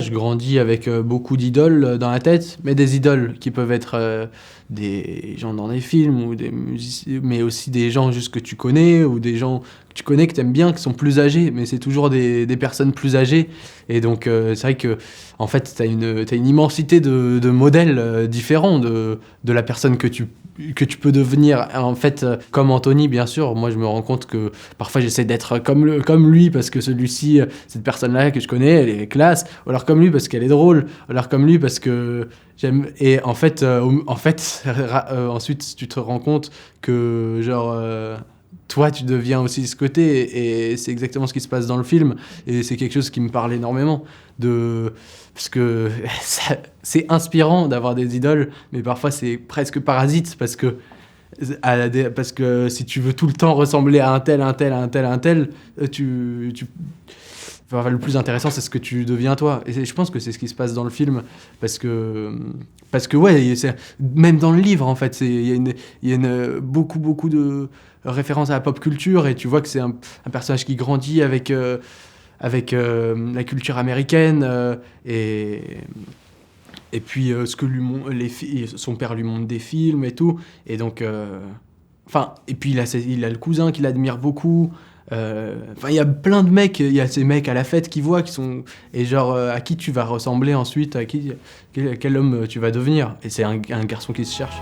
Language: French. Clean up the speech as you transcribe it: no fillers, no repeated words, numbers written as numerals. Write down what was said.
je grandis avec beaucoup d'idoles dans la tête, mais des idoles qui peuvent être des gens dans des films, ou des musiciens, mais aussi des gens juste que tu connais, ou des gens que tu connais, que tu aimes bien, qui sont plus âgés, mais c'est toujours des personnes plus âgées. Et donc, c'est vrai que, en fait, t'as une immensité de modèles différents de la personne que tu peux devenir. En fait, comme Anthony, bien sûr, moi je me rends compte que parfois j'essaie d'être comme lui, parce que celui-ci, cette personne-là que je connais, elle est classe, ou alors comme lui parce qu'elle est drôle, ou alors comme lui parce que j'aime. Et en fait, ensuite tu te rends compte que genre toi tu deviens aussi ce côté, et c'est exactement ce qui se passe dans le film, et c'est quelque chose qui me parle énormément parce que c'est inspirant d'avoir des idoles, mais parfois c'est presque parasite, parce que si tu veux tout le temps ressembler à un tel, enfin, le plus intéressant, c'est ce que tu deviens toi. Et je pense que c'est ce qui se passe dans le film, parce que ouais, même dans le livre, en fait, il y a beaucoup de références à la pop culture, et tu vois que c'est un personnage qui grandit avec la culture américaine, et puis ce que son père lui montre des films et tout, et donc et puis il a le cousin qu'il admire beaucoup. Il y a plein de mecs, il y a ces mecs à la fête qui voient, qui sont, et genre à qui tu vas ressembler ensuite, quel homme tu vas devenir, et c'est un garçon qui se cherche.